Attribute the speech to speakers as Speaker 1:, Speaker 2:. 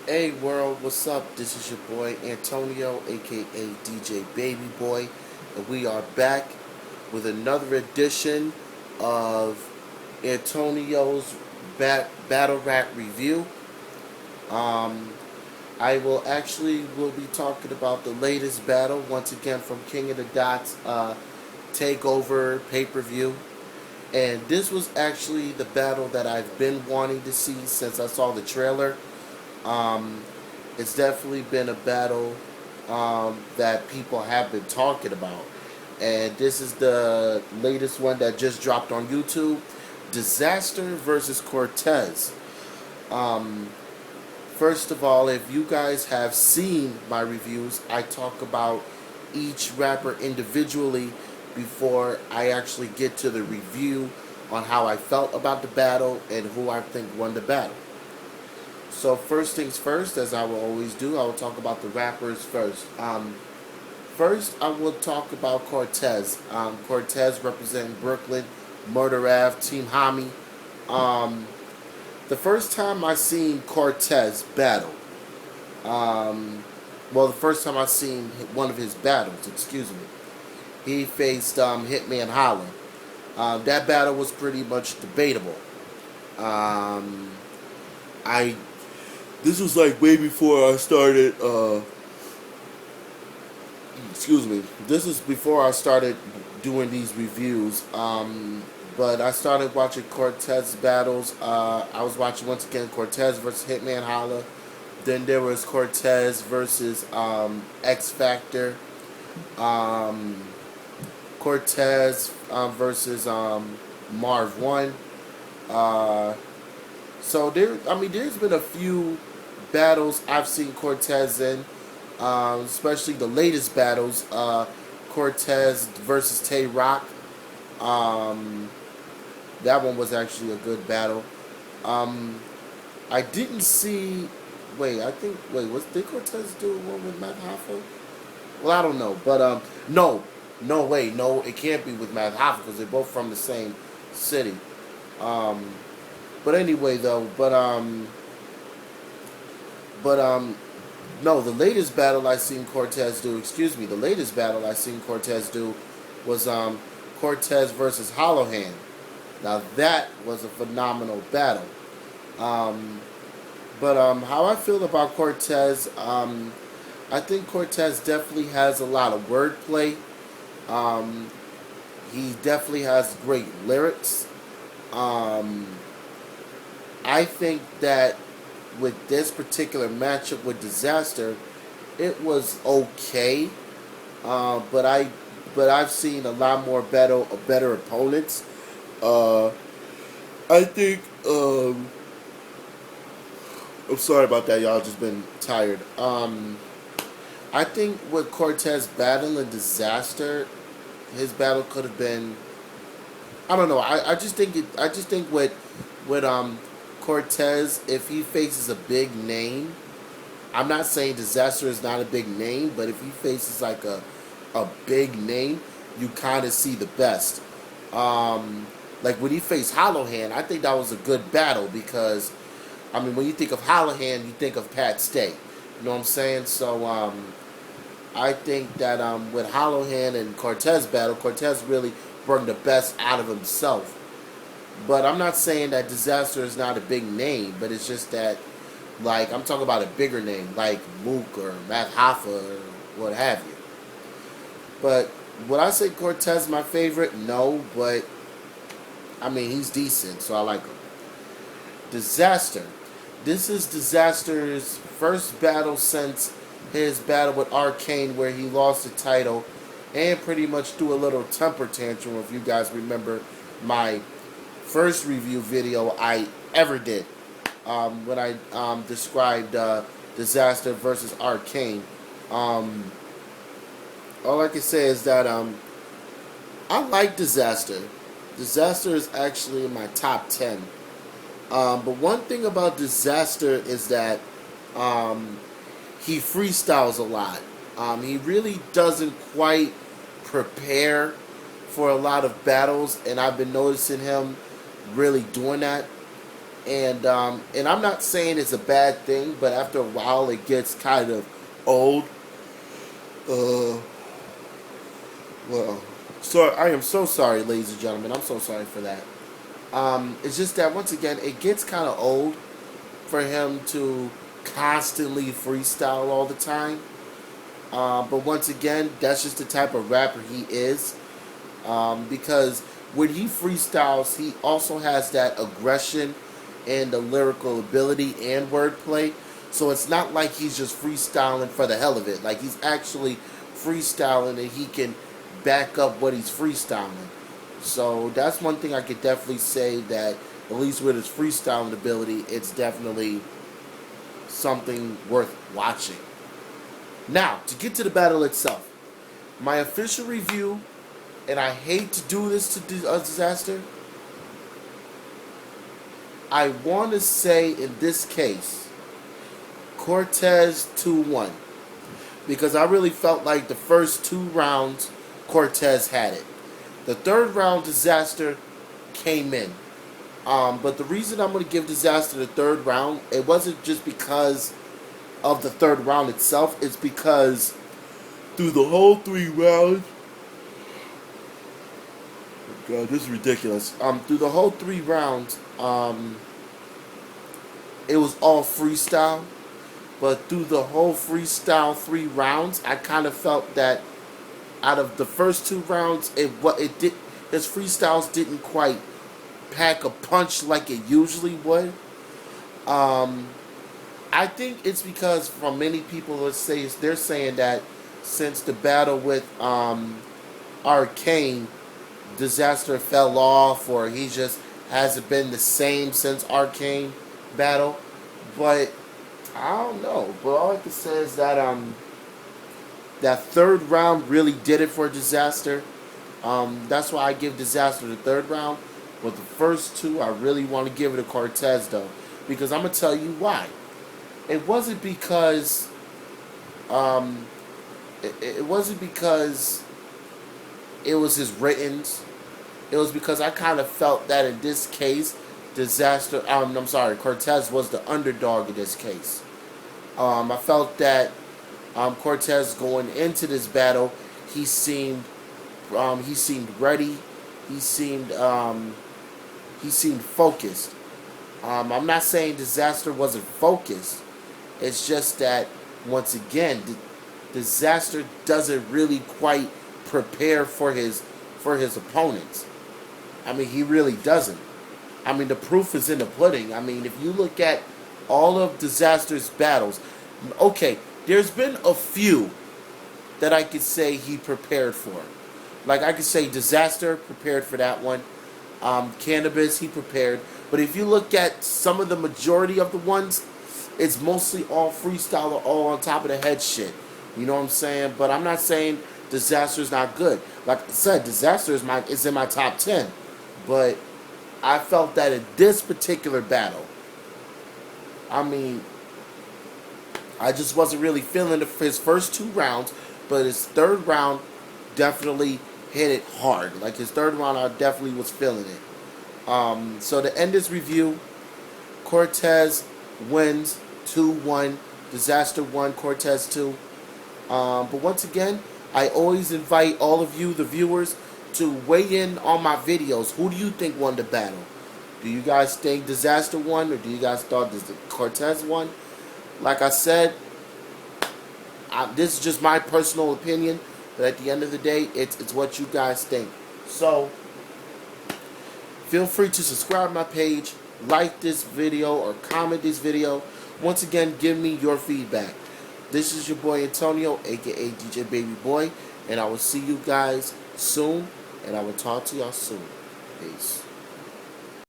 Speaker 1: Hey world, what's up? This is your boy Antonio, aka DJ BabyBoy, and we are back with another edition of Antonio's Battle Rap Review. Um, I will be talking about the latest battle once again from King of the Dots Takeover Pay-Per-View. And this was actually the battle that I've been wanting to see since I saw the trailer. Um, it's definitely been a battle that people have been talking about. And this is the latest one that just dropped on YouTube. Dizaster vs Cortez. Um, First of all, if you guys have seen my reviews, I talk about each rapper individually before I actually get to the review on how I felt about the battle and who I think won the battle. So first things first, as I will always do, I will talk about the rappers first. First, I will talk about Cortez. Cortez representing Brooklyn, Murder Ave, Team Hami. The first time I seen Cortez battle, the first time I seen one of his battles, excuse me, he faced Hitman Holla. That battle was pretty much debatable. I This was like way before I started. Excuse me. This is before I started doing these reviews. But I started watching Cortez battles. I was watching once again Cortez versus Hitman Holla. Then there was Cortez versus X Factor. Cortez versus Marv One. So there's been a few battles I've seen Cortez in, especially the latest battles. Cortez versus Tay Rock. That one was actually a good battle. I didn't see. Did Cortez do one with Matt Hoffa? Well, I don't know, but no, it can't be with Matt Hoffa because they're both from the same city. But anyway, though, no, the latest battle I seen Cortez do. Excuse me, the latest battle I seen Cortez do was Cortez versus Hollowhand. Now that was a phenomenal battle. How I feel about Cortez, I think Cortez definitely has a lot of wordplay. He definitely has great lyrics. I think that with this particular matchup with Dizaster, it was okay. But I've seen a lot more better opponents. I think I'm sorry about that, y'all. Just been tired. I think with Cortez battling Dizaster, his battle could have been. I don't know. I just think with Cortez, if he faces a big name, I'm not saying Dizaster is not a big name, but if he faces like a big name, you kind of see the best. Like when he faced Hollowhand, I think that was a good battle because, when you think of Hollowhand, you think of Pat Stay. You know what I'm saying? So I think that with Hollowhand and Cortez battle, Cortez really brought the best out of himself. But I'm not saying that Dizaster is not a big name, but it's just that, like, I'm talking about a bigger name, like Mook or Matt Hoffa or what have you. But would I say Cortez my favorite? No, but he's decent, so I like him. Dizaster. This is Dizaster's first battle since his battle with Arcane, where he lost the title and pretty much threw a little temper tantrum, if you guys remember my first review video I ever did, when I described Dizaster versus Arcane. All I can say is that I like Dizaster. Dizaster is actually in my top 10. But one thing about Dizaster is that he freestyles a lot. He really doesn't quite prepare for a lot of battles, and I've been noticing him really doing that. And I'm not saying it's a bad thing, but after a while it gets kind of old. Well, so I am so sorry, ladies and gentlemen. I'm so sorry for that. It's just that once again, it gets kind of old for him to constantly freestyle all the time. But once again, that's just the type of rapper he is. Because when he freestyles, he also has that aggression and the lyrical ability and wordplay. So it's not like he's just freestyling for the hell of it. Like, he's actually freestyling and he can back up what he's freestyling. So that's one thing I could definitely say, that at least with his freestyling ability, it's definitely something worth watching. Now, to get to the battle itself, my official review, and I hate to do this to Dizaster, I want to say in this case, Cortez 2-1. Because I really felt like the first 2 rounds, Cortez had it. The third round, Dizaster came in. But the reason I'm going to give Dizaster the third round, it wasn't just because of the third round itself. It's because through the whole 3 rounds, God, this is ridiculous. Through the whole 3 rounds, it was all freestyle. But through the whole freestyle 3 rounds, I kind of felt that out of the first 2 rounds, his freestyles didn't quite pack a punch like it usually would. I think it's because from many people, they're saying that since the battle with Arcane, Dizaster fell off, or he just hasn't been the same since Arcane battle. But I don't know. But all I can say is that that third round really did it for Dizaster. That's why I give Dizaster the third round. But the first 2, I really want to give it to Cortez, though. Because I'm going to tell you why. It wasn't because... It wasn't because it was his writtens. It was because I kind of felt that in this case, Cortez was the underdog in this case. I felt that Cortez going into this battle, he seemed ready. He seemed focused. I'm not saying Dizaster wasn't focused. It's just that once again, Dizaster doesn't really quite prepare for his opponents. I mean, he really doesn't. I mean, the proof is in the pudding. I mean, if you look at all of Dizaster's battles, okay, there's been a few that I could say he prepared for. Like, I could say Dizaster prepared for that one. Cannabis, he prepared. But if you look at some of the majority of the ones, it's mostly all freestyle or all on top of the head shit. You know what I'm saying? But I'm not saying Dizaster's not good. Like I said, Dizaster is in my top 10. But I felt that in this particular battle, I mean, I just wasn't really feeling his first 2 rounds, but his third round definitely hit it hard. Like, his third round, I definitely was feeling it. So to end this review, Cortez wins 2-1. Dizaster 1, Cortez 2. But once again, I always invite all of you, the viewers, to weigh in on my videos. Who do you think won the battle? Do you guys think Dizaster won, or do you guys thought Cortez won? Like I said, this is just my personal opinion, but at the end of the day, it's what you guys think. So, feel free to subscribe to my page, like this video, or comment this video. Once again, give me your feedback. This is your boy Antonio, aka DJ BabyBoy, and I will see you guys soon, and I will talk to y'all soon. Peace.